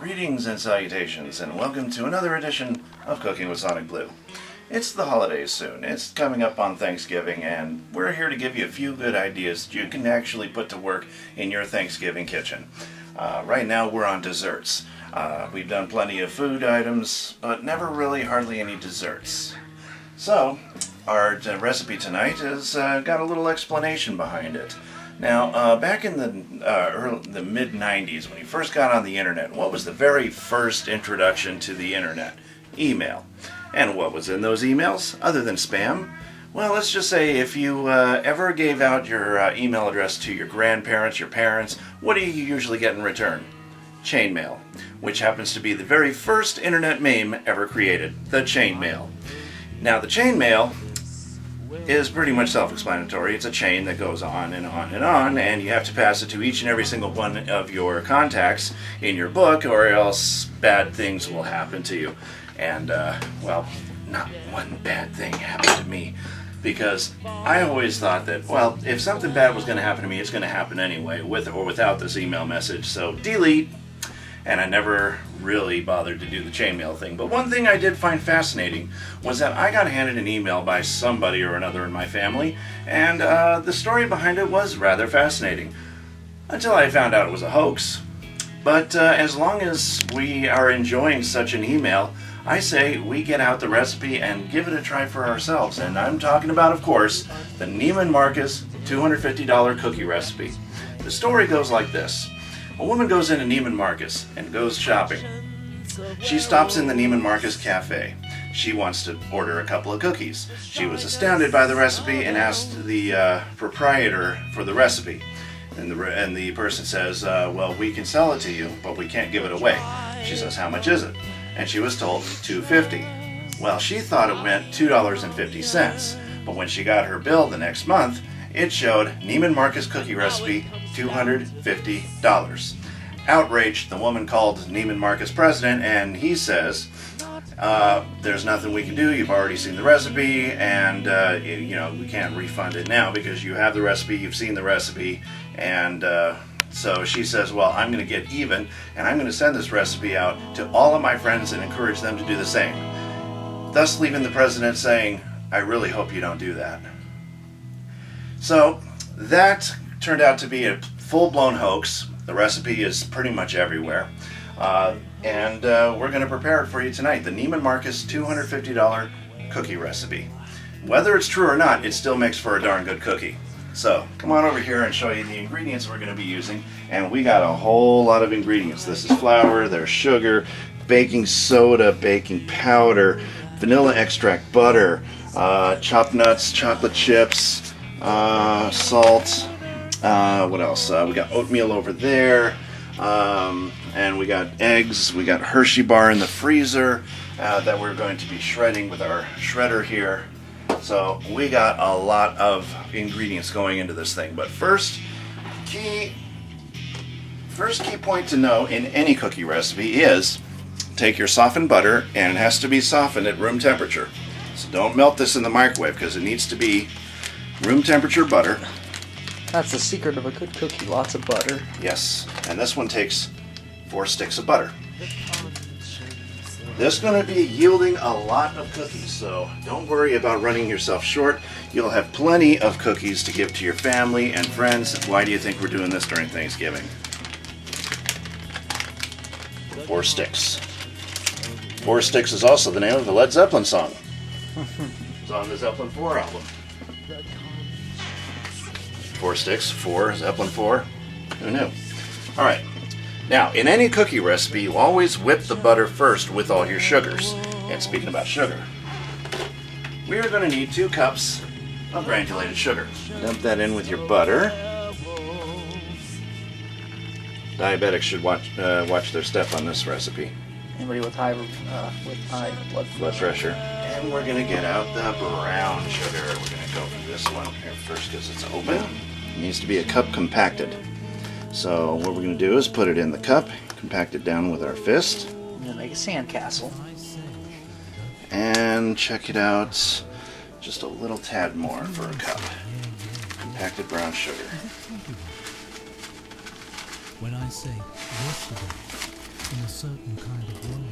Greetings and salutations, and welcome to another edition of Cooking with SonicBlu. It's the holidays soon. It's coming up on Thanksgiving, and we're here to give you a few good ideas that you can actually put to work in your Thanksgiving kitchen. Right now we're on desserts. We've done plenty of food items, but never really hardly any desserts. So, our recipe tonight has got a little explanation behind it. Now, back in the mid-90s, when you first got on the internet, what was the very first introduction to the internet? Email. And what was in those emails, other than spam? Well, let's just say if you ever gave out your email address to your grandparents, your parents, what do you usually get in return? Chain mail, which happens to be the very first internet meme ever created, the chain mail. Now, the chain mail is pretty much self-explanatory. It's a chain that goes on and on and on, and you have to pass it to each and every single one of your contacts in your book, or else bad things will happen to you. And, well, not one bad thing happened to me, because I always thought that, well, if something bad was going to happen to me, it's going to happen anyway, with or without this email message, so delete. And I never really bothered to do the chainmail thing. But one thing I did find fascinating was that I got handed an email by somebody or another in my family, and the story behind it was rather fascinating, until I found out it was a hoax. But as long as we are enjoying such an email, I say we get out the recipe and give it a try for ourselves. And I'm talking about, of course, the Neiman Marcus $250 cookie recipe. The story goes like this. A woman goes into Neiman Marcus and goes shopping. She stops in the Neiman Marcus cafe. She wants to order a couple of cookies. She was astounded by the recipe and asked the proprietor for the recipe. And the person says, well, we can sell it to you, but we can't give it away. She says, how much is it? And she was told $2.50. Well, she thought it meant $2.50, but when she got her bill the next month, it showed Neiman Marcus cookie recipe, $250. Outraged, the woman called Neiman Marcus president, and he says, there's nothing we can do. You've already seen the recipe, and we can't refund it now because you have the recipe, you've seen the recipe. And so she says, well, I'm going to get even, and I'm going to send this recipe out to all of my friends and encourage them to do the same. Thus leaving the president saying, I really hope you don't do that. So that turned out to be a full-blown hoax. The recipe is pretty much everywhere. And we're going to prepare it for you tonight. The Neiman Marcus $250 cookie recipe. Whether it's true or not, it still makes for a darn good cookie. So come on over here and show you the ingredients we're going to be using. And we got a whole lot of ingredients. This is flour, there's sugar, baking soda, baking powder, vanilla extract, butter, chopped nuts, chocolate chips, salt, what else? We got oatmeal over there, and we got eggs, we got Hershey bar in the freezer that we're going to be shredding with our shredder here. So we got a lot of ingredients going into this thing. But first key point to know in any cookie recipe is take your softened butter, and it has to be softened at room temperature. So don't melt this in the microwave because it needs to be room temperature butter. That's the secret of a good cookie, lots of butter. Yes, and this one takes 4 sticks of butter. This is going to be yielding a lot of cookies, so don't worry about running yourself short. You'll have plenty of cookies to give to your family and friends. Why do you think we're doing this during Thanksgiving? 4 sticks. 4 Sticks is also the name of the Led Zeppelin song. It's on the Zeppelin 4 album. 4 Sticks, 4, Zeppelin 4. Who knew? Alright. Now, in any cookie recipe, you always whip the butter first with all your sugars. And speaking about sugar, we are going to need 2 cups of granulated sugar. Dump that in with your butter. Diabetics should watch their step on this recipe. Anybody with high blood pressure. And we're going to get out the brown sugar. We're going to go for this one here first because it's open. It needs to be a cup compacted. So what we're going to do is put it in the cup, compact it down with our fist. And then make a sandcastle. And check it out, just a little tad more for a cup. Compacted brown sugar. When I say yesterday, in a certain kind of way.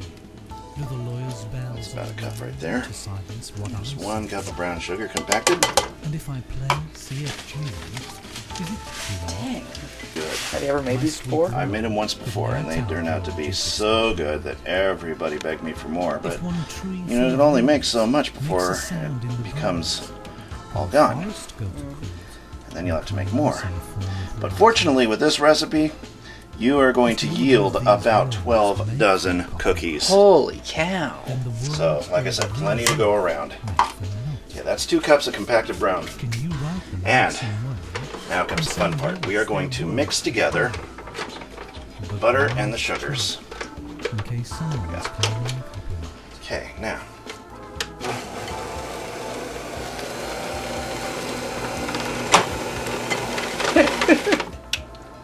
Do the lawyer's bells That's about a cup all right there. to silence what There's I 1 say? cup of brown sugar compacted. And if I play CFG, is it true? Dang. Good. Have you ever made these before? I made them once before, and they turned out to be so good that everybody begged me for more. But, If one tree you know, you can only make so much makes a before sound in it the becomes forest, all will gone. forest go to cool? And then you'll have to make more. Some form of But life. fortunately, with this recipe, you are going to yield about 12 dozen cookies. Holy cow. Then the world So, like I said, plenty to go around. might fill out. Yeah, that's 2 cups of compacted brown. Can you write them And some way? now comes the fun part. We are going to mix together But butter why and the sugars. in case someone's claiming copyright? Okay, now.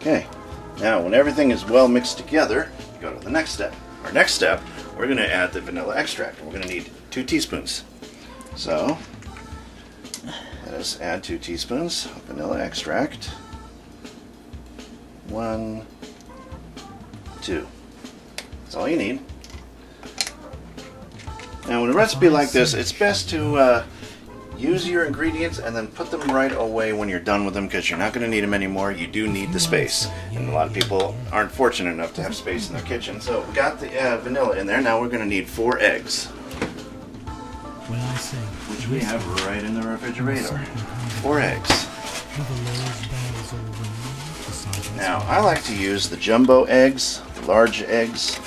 Okay, now when everything is well mixed together, you go to the next step. Our next step, we're going to add the vanilla extract. We're going to need 2 teaspoons. So, let us add 2 teaspoons of vanilla extract. 1, 2. That's all you need. Now, in a recipe like this, it's best to use your ingredients and then put them right away when you're done with them, because you're not going to need them anymore. You do need the space, and a lot of people aren't fortunate enough to have space in their kitchen. So we got the vanilla in there. Now we're going to need 4 eggs, When I say which we have right in the in a refrigerator. certain kind of 4 way, eggs. do the lawyer's bells all ring to silence Now, what I like to use the jumbo eggs, the large eggs.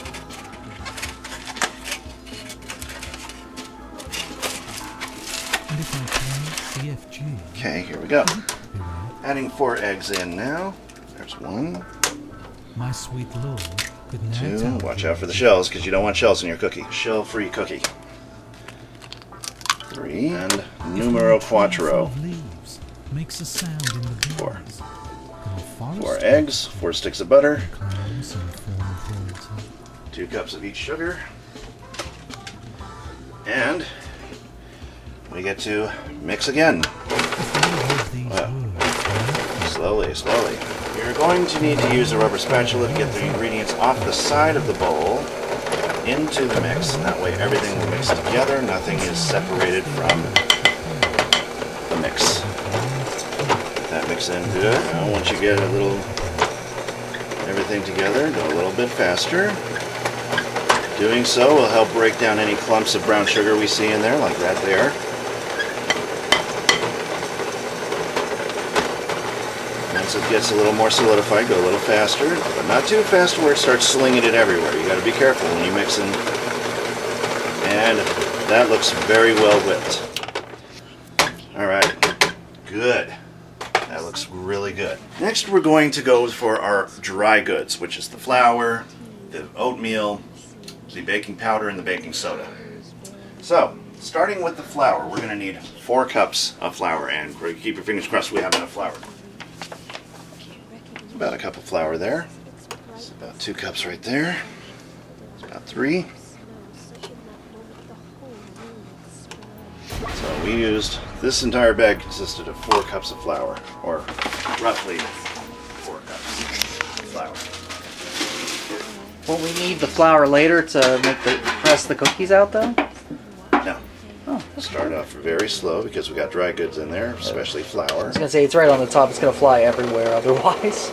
And if I play CFG, Okay, here we go. copyright, Adding 4 eggs in now. There's 1, my sweet lord could now 2. tell Watch you out for the shells, because you don't want shells in your cookie. Shell-free cookie. 3 and numero quattro. Leaves makes a sound in the 4. breeze. Can a forest 4 eggs, 4 sticks of butter, claim some form of royalty? 2 cups of each sugar, and we get to mix again. If you heard these Wow. words, Slowly, slowly. You're going to need to use a rubber spatula to get the ingredients off the side of the bowl into the mix. That way everything will mix together, nothing is separated from the mix. Get that mix in good. Now once you get a little everything together, go a little bit faster. Doing so will help break down any clumps of brown sugar we see in there, like that there. Once it gets a little more solidified, go a little faster, but not too fast where it starts slinging it everywhere. You got to be careful when you mix in. And that looks very well whipped. All right, good. That looks really good. Next, we're going to go for our dry goods, which is the flour, the oatmeal, the baking powder, and the baking soda. So, starting with the flour, we're going to need 4 cups of flour, and keep your fingers crossed we have enough flour. About a cup of flour there. It's about 2 cups right there. It's about 3. So we used, this entire bag consisted of 4 cups of flour, or roughly 4 cups of flour. Won't we need the flour later to make the press the cookies out though? Now, Oh, start off very slow because we got dry goods in there, especially flour. I was gonna say it's right on the top. It's gonna fly everywhere otherwise.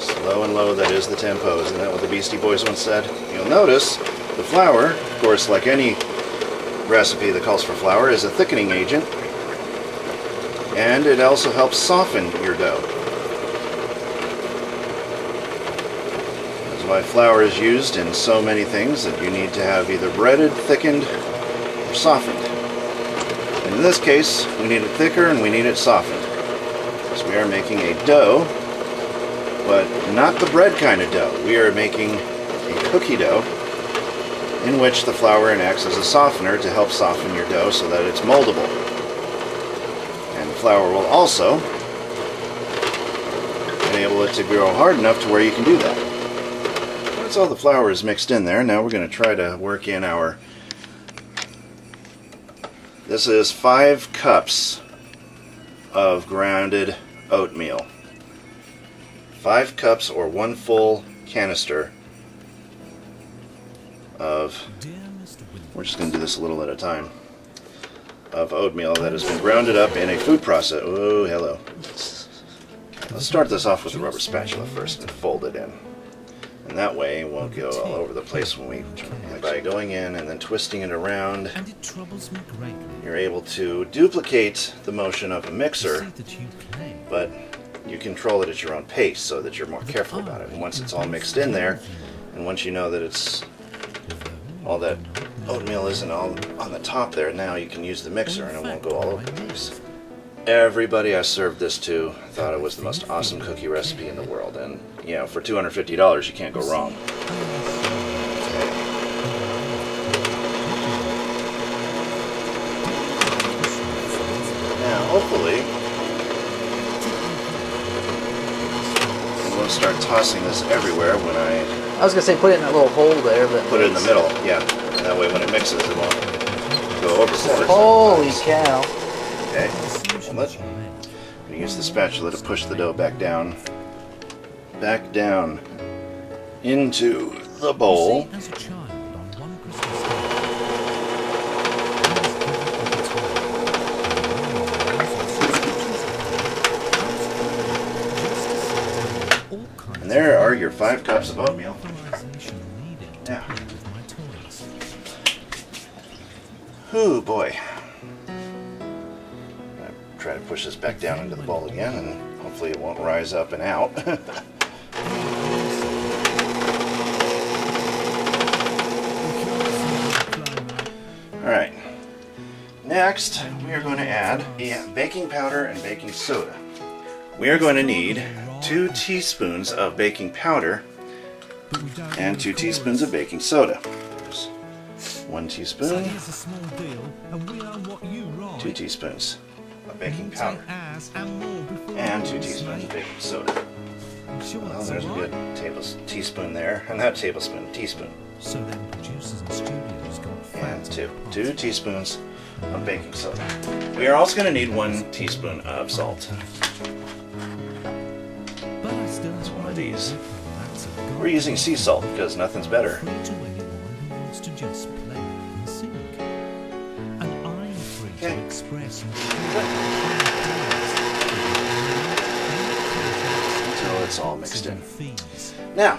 Slow and low, that is the tempo. Isn't that what the Beastie Boys once said? You'll notice the flour, of course, like any recipe that calls for flour, is a thickening agent. And it also helps soften your dough. That's why flour is used in so many things, that you need to have either breaded, thickened, or softened. And in this case, we need it thicker and we need it softened. Because we are making a dough, but not the bread kind of dough. We are making a cookie dough in which the flour acts as a softener to help soften your dough so that it's moldable. And the flour will also enable it to grow hard enough to where you can do that. Once all the flour is mixed in there, now we're going to try to work in our... This is 5 cups of grounded oatmeal. 5 cups or 1 full canister of, we're just going to do this a little at a time, of oatmeal that has been grounded up in a food process. Oh, hello. Let's start this off with the rubber spatula first and fold it in. And that way it won't go all over the place when we, by going in and then twisting it around, you're able to duplicate the motion of a mixer, but you control it at your own pace so that you're more careful about it. And once it's all mixed in there, and once you know that it's all that oatmeal isn't all on the top there, now you can use the mixer and it won't go all over the place. Everybody I served this to thought it was the most awesome cookie recipe in the world, and you know, for $250 you can't go wrong. Now hopefully we'll start tossing this everywhere when I was gonna say put it in that little hole there, but put it in the middle, yeah. That way when it mixes it won't go overboard. Holy cow. Okay. Let's use the spatula to push the dough back down into the bowl. And there are your 5 cups of oatmeal. Now, oh boy. Try to push this back down into the bowl again, and hopefully it won't rise up and out. Alright, next we are going to add baking powder and baking soda. We are going to need 2 teaspoons of baking powder and 2 teaspoons of baking soda. There's 1 teaspoon, 2 teaspoons of baking powder, and 2 teaspoons of baking soda. Well, there's a good teaspoon there, and that tablespoon, teaspoon. And 2 teaspoons of baking soda. We are also going to need 1 teaspoon of salt. That's one of these. We're using sea salt because nothing's better. Okay. Until it's all mixed in. Now,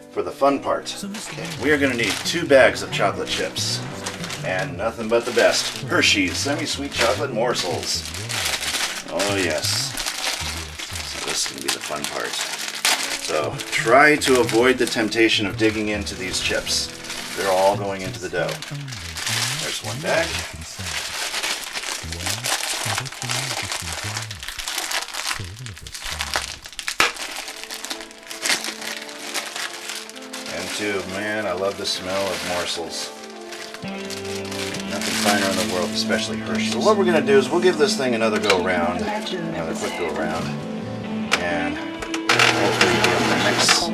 for the fun part, we are going to need 2 bags of chocolate chips. And nothing but the best. Hershey's semi-sweet chocolate morsels. Oh yes. So this is going to be the fun part. So try to avoid the temptation of digging into these chips. They're all going into the dough. There's 1 bag. And 2, man, I love the smell of morsels. Nothing finer in the world, especially Hershey. So what we're going to do is we'll give this thing another go around, another quick go around, and hopefully be able to mix.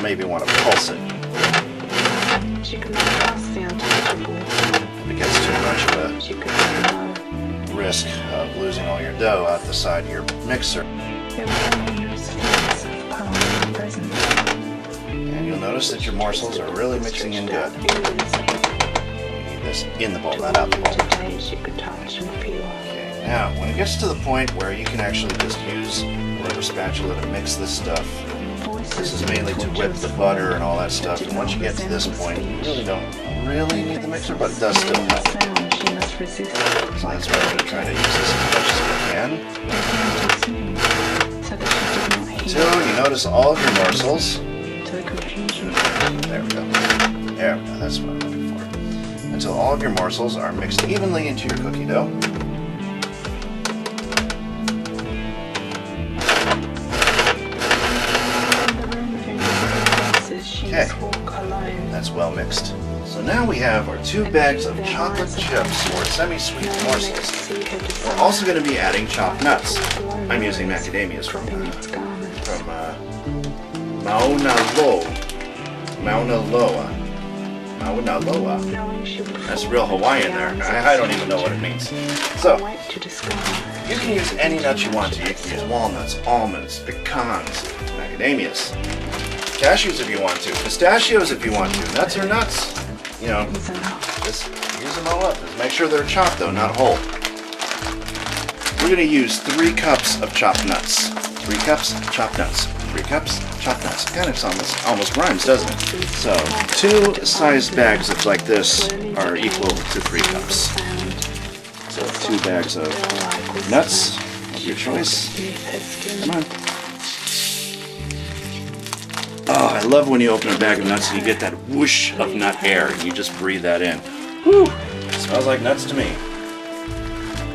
Maybe want to pulse it. If it gets too much of a risk of losing all your dough out the side of your mixer. And you'll notice that your morsels are really mixing in good. You need this in the bowl, not out the bowl. Okay, now when it gets to the point where you can actually just use a rubber spatula to mix this stuff, this is mainly to whip the butter and all that stuff, and once you get to this point, you really don't need the mixer, but it does still help. So that's why I'm going to try to use this as much as we can. Until you notice all of your morsels. There we go. There we go, that's what I'm looking for. Until all of your morsels are mixed evenly into your cookie dough. Okay, that's well mixed. So now we have our 2 bags of chocolate chips or semi-sweet morsels. We're also going to be adding chopped nuts. I'm using macadamias from Mauna Loa. Mauna Loa. That's real Hawaiian there. I don't even know what it means. So, you can use any nuts you want to. You can use walnuts, almonds, pecans, macadamias, cashews if you want to, pistachios if you want to. Nuts are nuts. You know, just use them all up. Just make sure they're chopped though, not whole. We're going to use 3 cups of chopped nuts. 3 cups chopped nuts. 3 cups chopped nuts. Kind of almost rhymes, doesn't it? So 2 sized bags of like this are equal to 3 cups. So 2 bags of nuts of your choice. Come on. Oh, I love when you open a bag of nuts and you get that whoosh of nut air and you just breathe that in. Whew! Smells like nuts to me.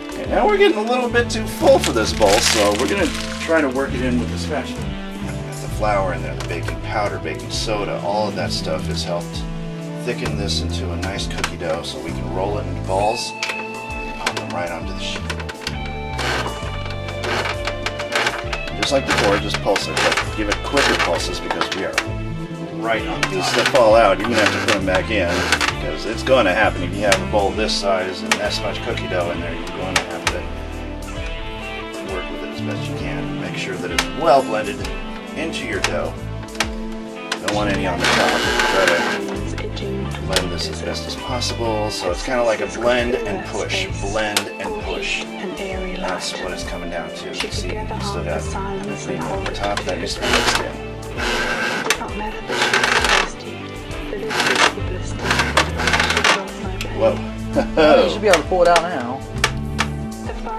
Okay, now we're getting a little bit too full for this bowl, so we're going to try to work it in with the spatula. Got the flour in there, the baking powder, baking soda, all of that stuff has helped thicken this into a nice cookie dough so we can roll it into balls and pop them right onto the sheet. Just like before, just pulse it, but give it quicker pulses because we are right on pieces that fall out. You're going to have to put them back in because it's going to happen. If you have a bowl this size and this much cookie dough in there, you're going to have to work with it as best you can. Make sure that it's well blended into your dough. Don't want any on the top. Try to blend this as best as possible. So it's kind of like a blend and push, blend and push. That's what it's coming down to. You see, you still got cream on the top that needs to be mixed in. Whoa. You should be able to pull it out now.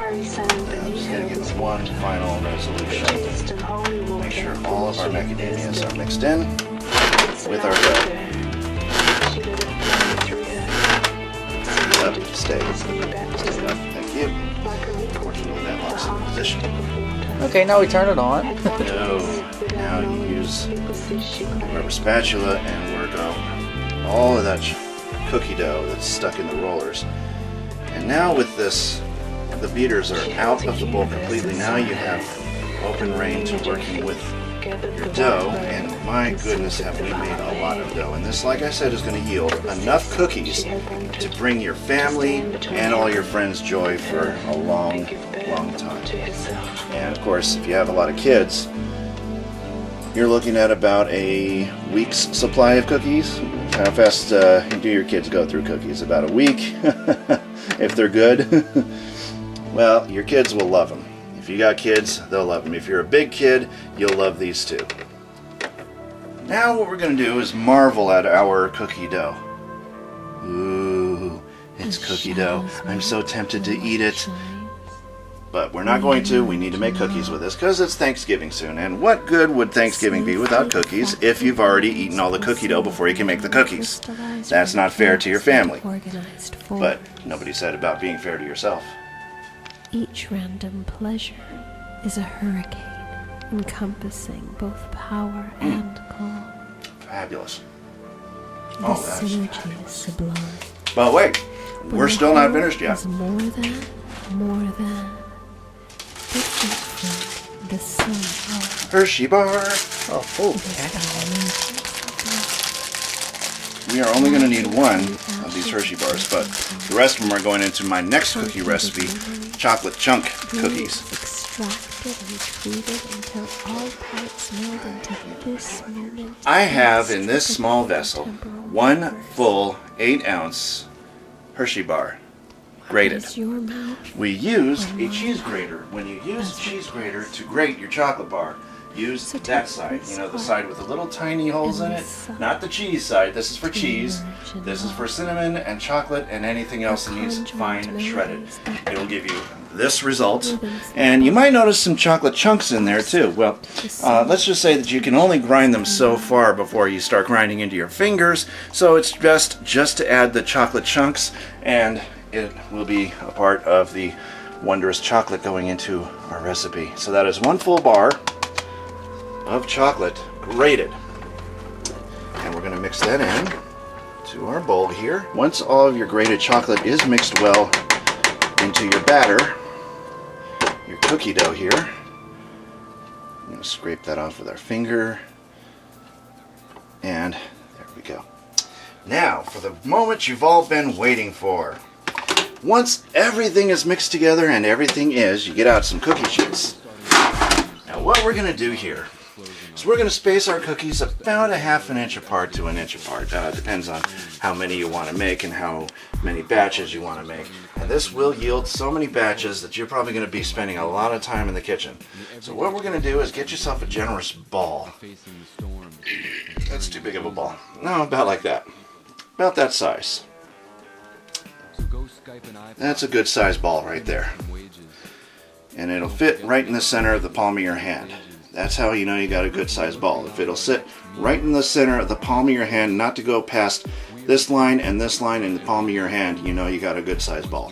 I'm just going to get one final resolution. Make sure all of our macadamias are mixed in with our dough. Up, stay up, thank you. Unfortunately, that locks in position. Okay, now we turn it on. No, now you use a rubber spatula and work out all of that cookie dough that's stuck in the rollers. And now with this, the beaters are out of the bowl completely. Now you have open range to working with your dough, and my goodness, have we made a lot of dough. And this, like I said, is going to yield enough cookies to bring your family and all your friends joy for a long, long time. And of course, if you have a lot of kids, you're looking at about a week's supply of cookies. How fast do your kids go through cookies? About a week, if they're good. Well, your kids will love them. If you got kids, they'll love them. If you're a big kid, you'll love these too. Now what we're going to do is marvel at our cookie dough. Ooh, it's cookie dough. I'm so tempted to eat it. But we're not going to. We need to make cookies with this because it's Thanksgiving soon. And what good would Thanksgiving be without cookies if you've already eaten all the cookie dough before you can make the cookies? That's not fair to your family. But nobody said about being fair to yourself. Each random pleasure is a hurricane, encompassing both power and calm. Fabulous. The Oh, that's synergy fabulous. is sublime. But wait, we're still not finished yet. Is more than different from the sum of Hershey bar. Oh, We are only going to need one of these Hershey bars, but the rest of them are going into my next cookie recipe, chocolate chunk cookies. extracted and treated until all parts meld into this moment. I have in this small vessel one full 8-ounce Hershey bar, grated. Is your mouth We used a cheese grater. When you use a cheese grater to grate your chocolate bar, use that side. You know, the side with the little tiny holes in it. Not the cheese side. This is for cheese. This is for cinnamon and chocolate and anything else that needs fine shredded. It'll give you this result. And you might notice some chocolate chunks in there too. Well, let's just say that you can only grind them so far before you start grinding into your fingers. So it's best just to add the chocolate chunks, and it will be a part of the wondrous chocolate going into our recipe. So that is one full bar of chocolate grated, and we're going to mix that in to our bowl here. Once all of your grated chocolate is mixed well into your batter, your cookie dough here, I'm going to scrape that off with our finger, and there we go. Now, for the moment you've all been waiting for. Once everything is mixed together and everything is, you get out some cookie sheets. Now what we're going to do here is we're going to space our cookies about 1/2 inch apart to 1 inch apart. Depends on how many you want to make and how many batches you want to make. And this will yield so many batches that you're probably going to be spending a lot of time in the kitchen. So what we're going to do is get yourself a generous ball. That's too big of a ball. No, about like that. About that size. That's a good size ball right there. And it'll fit right in the center of the palm of your hand. That's how you know you got a good size ball. If it'll sit right in the center of the palm of your hand, not to go past this line and this line in the palm of your hand, you know you got a good size ball.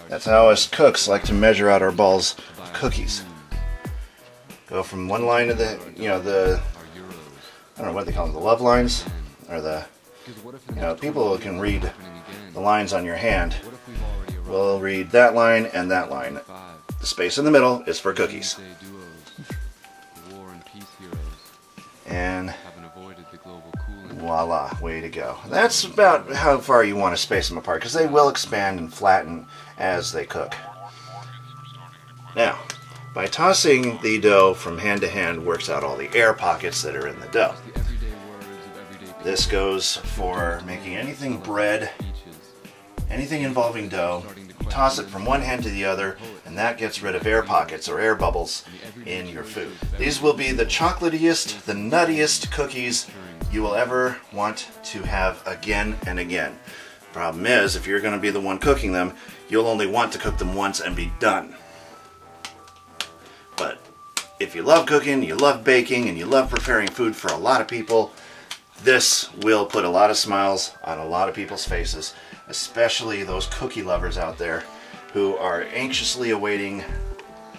That's how us cooks like to measure out our balls of cookies. Go from one line to the, I don't know what they call them, the love lines, or the, people who can read the lines on your hand will read that line and that line. The space in the middle is for cookies. And voila, way to go. That's about how far you want to space them apart, because they will expand and flatten as they cook. Now, by tossing the dough from hand to hand works out all the air pockets that are in the dough. This goes for making anything bread, anything involving dough. You toss it from one hand to the other, and that gets rid of air pockets or air bubbles in your food. These will be the chocolatiest, the nuttiest cookies you will ever want to have again and again. Problem is, if you're going to be the one cooking them, you'll only want to cook them once and be done. But if you love cooking, you love baking, and you love preparing food for a lot of people, this will put a lot of smiles on a lot of people's faces, especially those cookie lovers out there who are anxiously awaiting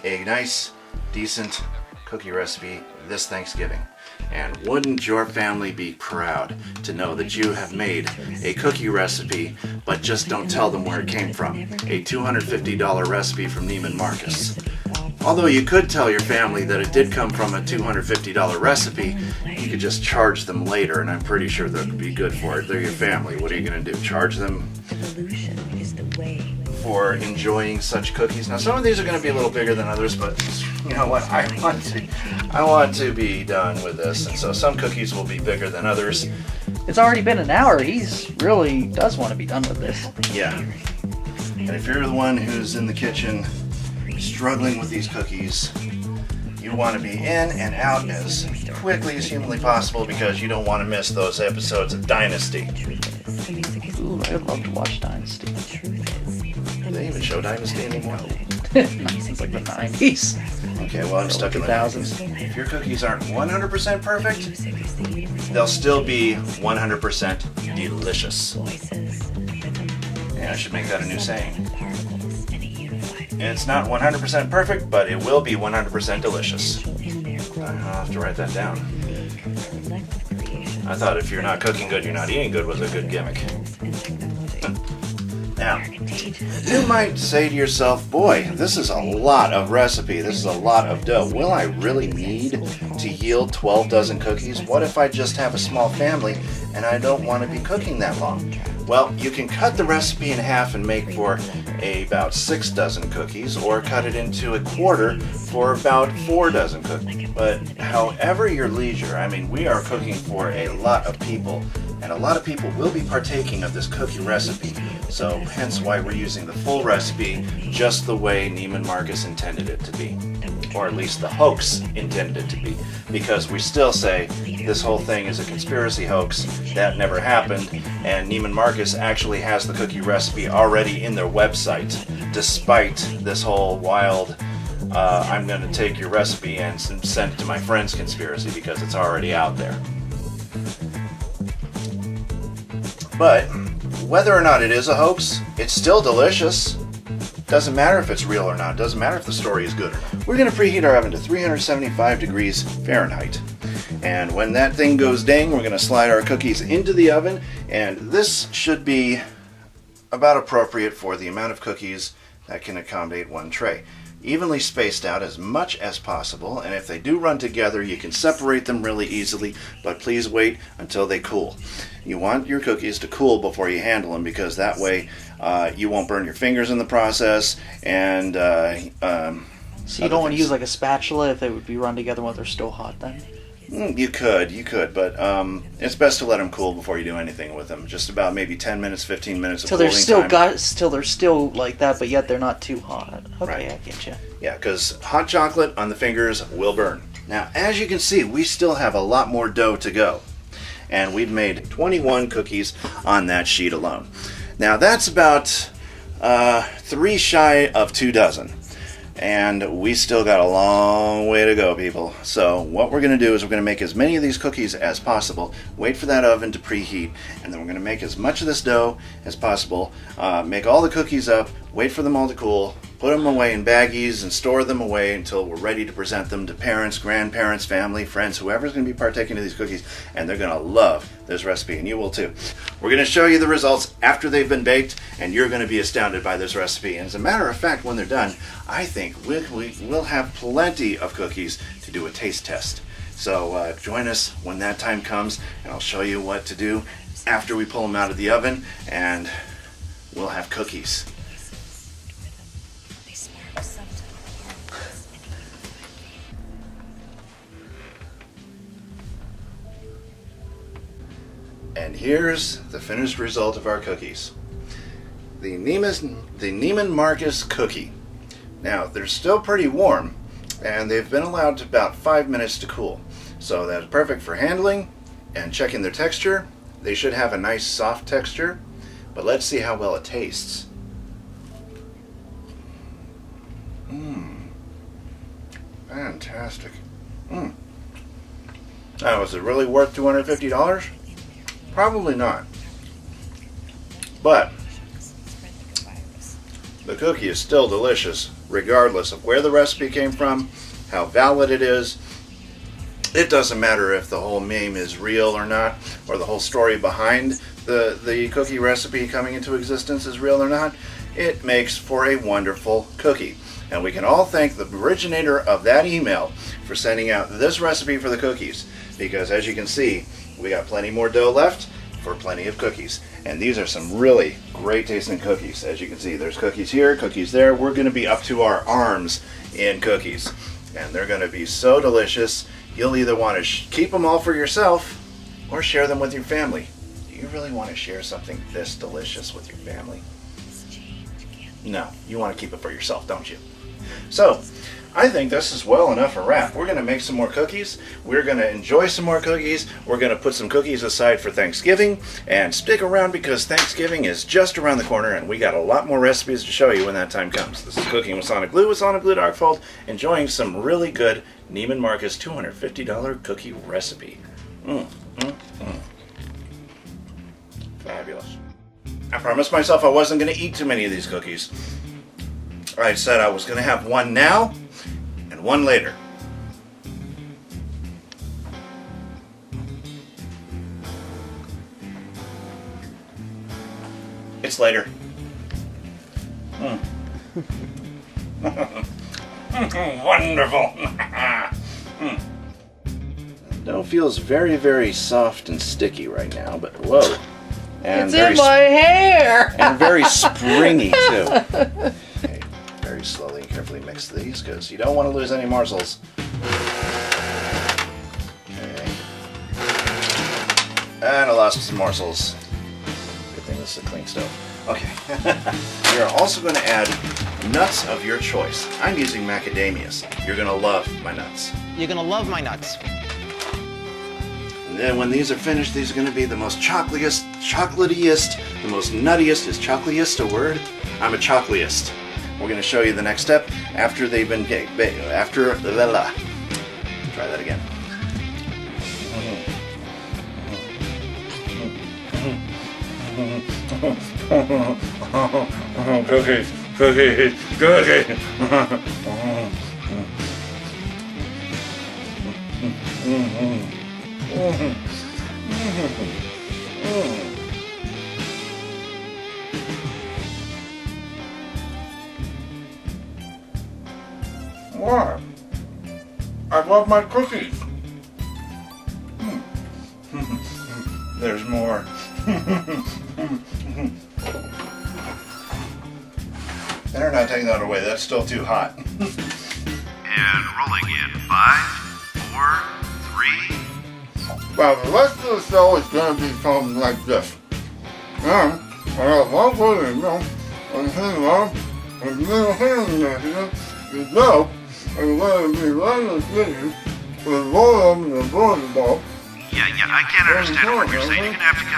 a nice, decent cookie recipe this Thanksgiving. And wouldn't your family be proud to know that you have made a cookie recipe, but just don't tell them where it came from? A $250 recipe from Neiman Marcus. Although you could tell your family that it did come from a $250 recipe, you could just charge them later, and I'm pretty sure that would be good for it. They're your family. What are you going to do? Charge them for enjoying such cookies? Now, some of these are going to be a little bigger than others, but you know what? I want to be done with this, and so some cookies will be bigger than others. It's already been an hour. He's really does want to be done with this. Yeah. And if you're the one who's in the kitchen struggling with these cookies, you want to be in and out as quickly as humanly possible, because you don't want to miss those episodes of Dynasty. Ooh, I'd love to watch Dynasty. Do they even show Dynasty anymore? It's like the 90s. Okay, well, I'm stuck in the 2000s. If your cookies aren't 100% perfect, they'll still be 100% delicious. Yeah, I should make that a new saying. It's not 100% perfect, but it will be 100% delicious. I'll have to write that down. I thought if you're not cooking good, you're not eating good was a good gimmick. Now, you might say to yourself, boy, this is a lot of recipe. This is a lot of dough. Will I really need to yield 12 dozen cookies? What if I just have a small family and I don't want to be cooking that long? Well, you can cut the recipe in half and make for about 6 dozen cookies, or cut it into a quarter for about 4 dozen cookies. But however your leisure, I mean, we are cooking for a lot of people, and a lot of people will be partaking of this cookie recipe. So hence why we're using the full recipe just the way Neiman Marcus intended it to be. Or at least the hoax intended it to be. Because we still say this whole thing is a conspiracy hoax. That never happened. And Neiman Marcus actually has the cookie recipe already in their website, despite this whole wild, I'm going to take your recipe and send it to my friends conspiracy, because it's already out there. But whether or not it is a hoax, it's still delicious. Doesn't matter if it's real or not. Doesn't matter if the story is good or not. We're going to preheat our oven to 375 degrees Fahrenheit. And when that thing goes ding, we're going to slide our cookies into the oven. And this should be about appropriate for the amount of cookies that can accommodate one tray. Evenly spaced out as much as possible, and if they do run together, you can separate them really easily, but please wait until they cool. You want your cookies to cool before you handle them, because that way you won't burn your fingers in the process, and So you don't want to use like a spatula if they would be run together while they're still hot then? You could, but it's best to let them cool before you do anything with them. Just about maybe 10 minutes, 15 minutes of cooling time. Till they're still like that, but yet they're not too hot. Okay, Right. I get you. Yeah, because hot chocolate on the fingers will burn. Now, as you can see, we still have a lot more dough to go. And we've made 21 cookies on that sheet alone. Now, that's about 3 shy of 2 dozen. And we still got a long way to go, people. So what we're going to do is we're going to make as many of these cookies as possible, wait for that oven to preheat, and then we're going to make as much of this dough as possible, make all the cookies up, wait for them all to cool, put them away in baggies, and store them away until we're ready to present them to parents, grandparents, family, friends, whoever's going to be partaking of these cookies, and they're going to love this recipe, and you will too. We're going to show you the results after they've been baked, and you're going to be astounded by this recipe. And as a matter of fact, when they're done, I think we'll have plenty of cookies to do a taste test. So join us when that time comes, and I'll show you what to do after we pull them out of the oven, and we'll have cookies. And here's the finished result of our cookies. The Neiman Marcus cookie. Now, they're still pretty warm, and they've been allowed to about 5 minutes to cool. So that's perfect for handling and checking their texture. They should have a nice soft texture, but let's see how well it tastes. Fantastic. Now, is it really worth $250? Probably not. But the cookie is still delicious, regardless of where the recipe came from, how valid it is. It doesn't matter if the whole meme is real or not, or the whole story behind the cookie recipe coming into existence is real or not. It makes for a wonderful cookie. And we can all thank the originator of that email for sending out this recipe for the cookies, because as you can see, we got plenty more dough left for plenty of cookies. And these are some really great tasting cookies. As you can see, there's cookies here, cookies there. We're going to be up to our arms in cookies. And they're going to be so delicious, you'll either want to keep them all for yourself or share them with your family. Do you really want to share something this delicious with your family? No, you want to keep it for yourself, don't you? So, I think this is well enough a wrap. We're going to make some more cookies. We're going to enjoy some more cookies. We're going to put some cookies aside for Thanksgiving. And stick around, because Thanksgiving is just around the corner, and we got a lot more recipes to show you when that time comes. This is Cooking with SonicBlu with SonicBlu Darkfold, enjoying some really good Neiman Marcus $250 cookie recipe. Fabulous. I promised myself I wasn't going to eat too many of these cookies. I said I was going to have one now and one later. It's later. Wonderful. Dough feels very, very soft and sticky right now, but whoa. And it's in my hair! And very springy, too. Okay, very slowly and carefully mix these, because you don't want to lose any morsels. Okay. And I lost some morsels. Good thing this is a clean stove. Okay. We are also going to add nuts of your choice. I'm using macadamias. You're going to love my nuts. You're gonna love my nuts. And then when these are finished, these are going to be the most chocolatiest, the most nuttiest. Is chocolatiest a word? I'm a chocolatiest. We're going to show you the next step after they've been baked. After, try that again. Cookies, cookies, cookies. Why? I love my cookies. There's more. Better not take that away. That's still too hot. And rolling in 5, 4, 3. Well, the rest of the show is going to be something like this. I have one foot in milk, and hang on, and little hand there, the dough, and let it be right as finish, with roll them in the boiling ball. Yeah, I can't understand what you're saying. You're gonna have to cut.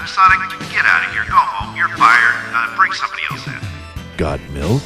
Sonic, get out of here. Go home. You're fired. Bring somebody else in. Got milk?